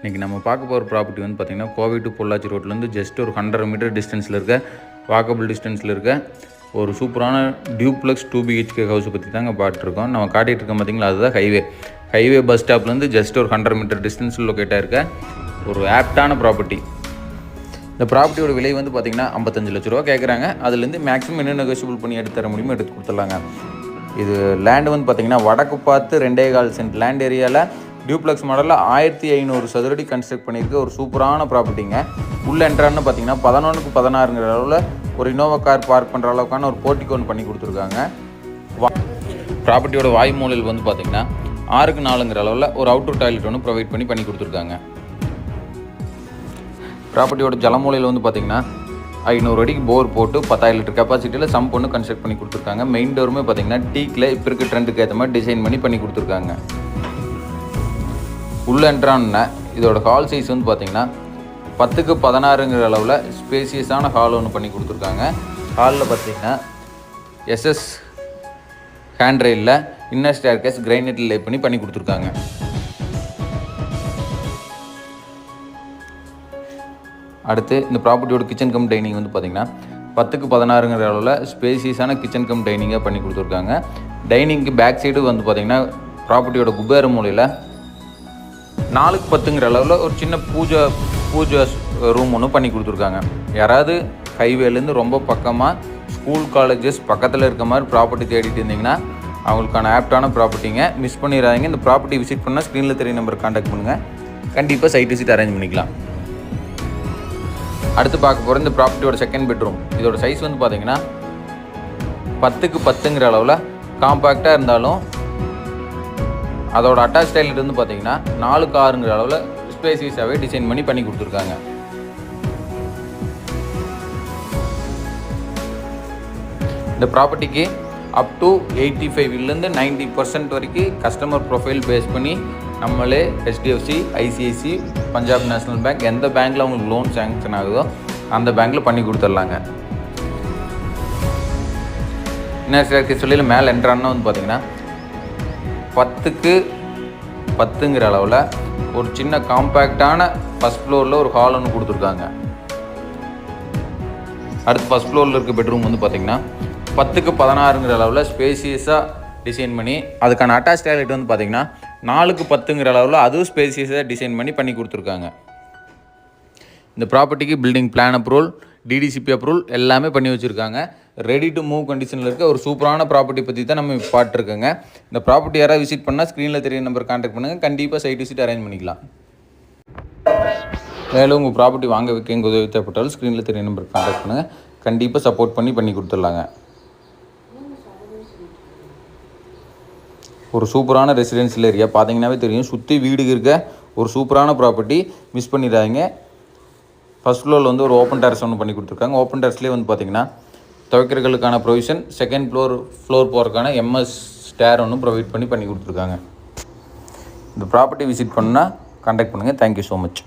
இன்றைக்கி நம்ம பார்க்க போகிற ப்ராப்பர்ட்டி வந்து பார்த்திங்கன்னா கோவை டு பொள்ளாச்சி ரோட்லேருந்து ஜஸ்ட் ஒரு 100 மீட்டர் டிஸ்டன்ஸில் இருக்க வாக்கபிள் டிஸ்டன்ஸில் இருக்க ஒரு சூப்பரான டியூப்ளெக்ஸ் 2 BHK ஹவுஸை பற்றி தாங்க பார்த்துருக்கோம். நம்ம காட்டிகிட்டு இருக்கோம் பார்த்திங்களா, அதுதான் ஹைவே பஸ் ஸ்டாப்லேருந்து ஜஸ்ட் ஒரு 100 மீட்டர் டிஸ்டன்ஸில் லொக்கேட்டாக இருக்க ஒரு ஆப்டான ப்ராப்பர்ட்டி. இந்த ப்ராப்பர்ட்டியோட விலை வந்து பார்த்திங்கன்னா 55 லட்ச ரூபா கேட்குறாங்க. அதுலேருந்து மேக்ஸிமம் என்ன நெகோஷியபிள் பண்ணி எடுத்து தர முடியுமோ எடுத்து கொடுத்துடலாங்க. இது லேண்டு வந்து பார்த்திங்கன்னா வடக்கு பார்த்து 2.25 சென்ட் லேண்ட் ஏரியாவில் டியூப்ளெக்ஸ் மாடலில் 1500 சதுரடி கன்ஸ்ட்ரக்ட் பண்ணியிருக்க ஒரு சூப்பரான ப்ராப்பர்ட்டிங்க. உள்ள என்ட்ரான்னு பார்த்தீங்கன்னா 11க்கு 16ங்கிற அளவில் ஒரு இனோவா கார் பார்க் பண்ணுற அளவுக்கான ஒரு போர்ட்டிகோன் பண்ணி கொடுத்துருக்காங்க. ப்ராப்பர்ட்டியோட வாய் மூலையில் வந்து பார்த்திங்கன்னா 6க்கு 4ங்கிற அளவில் ஒரு அவுட்டர் டாய்லெட் ஒன்று ப்ரொவைட் பண்ணி கொடுத்துருக்காங்க. ப்ராப்பர்ட்டியோட ஜலமூலையில் வந்து பார்த்திங்கன்னா 500 அடிக்கு போர் போட்டு 10,000 லிட்டர் கெப்பாசிட்டியில் சம்ப் ஒன்று கன்ஸ்ட்ரக்ட் பண்ணி கொடுத்துருக்காங்க. மெயின் டோருமே பார்த்திங்கன்னா டீக்கில் இப்போ இருக்க ட்ரெண்டுக்கு ஏற்ற மாதிரி டிசைன் பண்ணி கொடுத்துருக்காங்க. உள்ள என்ட்ரான இதோட ஹால் சைஸ் வந்து பார்த்திங்கன்னா 10க்கு 16ங்கிற அளவில் ஸ்பேசியஸான ஹால் ஒன்று பண்ணி கொடுத்துருக்காங்க. ஹாலில் பார்த்திங்கன்னா எஸ்எஸ் ஹேண்ட் ரெயிலில் இன்னர் ஸ்டேர்கேஸ் கிரைனைட்டில் லே பண்ணி கொடுத்துருக்காங்க. அடுத்து இந்த ப்ராப்பர்ட்டியோட கிச்சன் கம் டைனிங் வந்து பார்த்திங்கன்னா 10க்கு 16ங்கிற அளவில் ஸ்பேசியஸான கிச்சன் கம் டைனிங்காக பண்ணி கொடுத்துருக்காங்க. டைனிங்க்கு பேக் சைடு வந்து பார்த்திங்கன்னா ப்ராப்பர்ட்டியோட குபேர மூலையில் 4க்கு 10ங்கிற அளவில் ஒரு சின்ன பூஜை ரூம் ஒன்று பண்ணி கொடுத்துருக்காங்க. யாராவது ஹைவேலேருந்து ரொம்ப பக்கமாக ஸ்கூல் காலேஜஸ் பக்கத்தில் இருக்க மாதிரி ப்ராப்பர்ட்டி தேடிட்டு இருந்தீங்கன்னா அவங்களுக்கான ஆப்டான ப்ராப்பர்ட்டிங்க. மிஸ் பண்ணிடாதீங்க. இந்த ப்ராப்பர்ட்டி விசிட் பண்ணால் ஸ்க்ரீனில் தெரிய நம்பர் கான்டாக்ட் பண்ணுங்கள். கண்டிப்பாக சைட் விசிட் அரேஞ்ச் பண்ணிக்கலாம். அடுத்து பார்க்க போகிற இந்த ப்ராப்பர்ட்டியோட செகண்ட் பெட்ரூம். இதோட சைஸ் வந்து பார்த்திங்கன்னா 10க்கு 10ங்கிற அளவில் காம்பேக்டாக இருந்தாலும் அதோட அட்டாச் டாய்லெட் வந்து பார்த்திங்கன்னா 4க்கு 6ங்கிற அளவில் ஸ்பேசியஸாகவே டிசைன் பண்ணி கொடுத்துருக்காங்க. இந்த ப்ராப்பர்ட்டிக்கு அப் டு 85லேருந்து 90% வரைக்கும் கஸ்டமர் ப்ரொஃபைல் பேஸ் பண்ணி நம்மளே HDFC, ICIC, Punjab national bank எந்த பேங்க்கில் அவங்களுக்கு லோன் சேங்ஷன் ஆகுதோ அந்த பேங்க்கில் பண்ணி கொடுத்துட்லாங்க. இன்னும் சில சொல்லியில் மேலே என்ட்ரான்னா வந்து பார்த்திங்கன்னா 10க்கு 10ங்கிற அளவில் ஒரு சின்ன காம்பேக்டான ஃபஸ்ட் ஃப்ளோரில் ஒரு ஹால் ஒன்று கொடுத்துருக்காங்க. அடுத்து ஃபஸ்ட் ஃப்ளோரில் இருக்க பெட்ரூம் வந்து பார்த்திங்கன்னா 10க்கு 16ங்கிற அளவில் ஸ்பேசியஸாக டிசைன் பண்ணி அதுக்கான அட்டாச் டாய்லெட் வந்து பார்த்திங்கன்னா 4க்கு 10ங்கிற அளவில் அதுவும் ஸ்பேசியஸாக டிசைன் பண்ணி கொடுத்துருக்காங்க. இந்த ப்ராப்பர்ட்டிக்கு building plan approval, DDCP approval எல்லாமே பண்ணி வச்சுருக்காங்க. ரெடி டு மூவ் கண்டிஷனில் இருக்க ஒரு சூப்பரான ப்ராப்பர்ட்டி பற்றி தான் நம்ம பார்த்துருக்கோங்க. இந்த ப்ராப்பர்ட்டி யாராவது விசிட் பண்ணால் ஸ்க்ரீனில் தெரிய நம்பர் கான்டாக்ட் பண்ணுங்கள். கண்டிப்பாக சைட் விசிட் அரேஞ்ச் பண்ணிக்கலாம். மேலும் உங்கள் ப்ராப்பர்ட்டி வாங்க வைக்க எங்கள் உதவி தேவைப்பட்டாலும் ஸ்க்ரீனில் தெரிய நம்பர் கான்டாக்ட் பண்ணுங்கள். கண்டிப்பாக சப்போர்ட் பண்ணி கொடுத்துடலாங்க. ஒரு சூப்பரான ரெசிடென்ஷியல் ஏரியா பார்த்தீங்கன்னாவே தெரியும். சுற்றி வீடு இருக்க ஒரு சூப்பரான ப்ராப்பர்ட்டி. மிஸ் பண்ணிடாதீங்க. ஃபஸ்ட் ஃப்ளோரில் வந்து ஒரு ஓப்பன் டெரஸ் ஒன்று பண்ணி கொடுத்துருக்காங்க. ஓப்பன் டெரஸ்லேயே வந்து பார்த்திங்கன்னா துவைக்கிறதுக்கான ப்ரொவிஷன், செகண்ட் ஃப்ளோர் போகிறதுக்கான MS ஸ்டேர் ஒன்று ப்ரொவைட் பண்ணி கொடுத்துருக்காங்க. இந்த ப்ராப்பர்ட்டி விசிட் பண்ணால் கான்டாக்ட் பண்ணுங்கள். Thank you so much.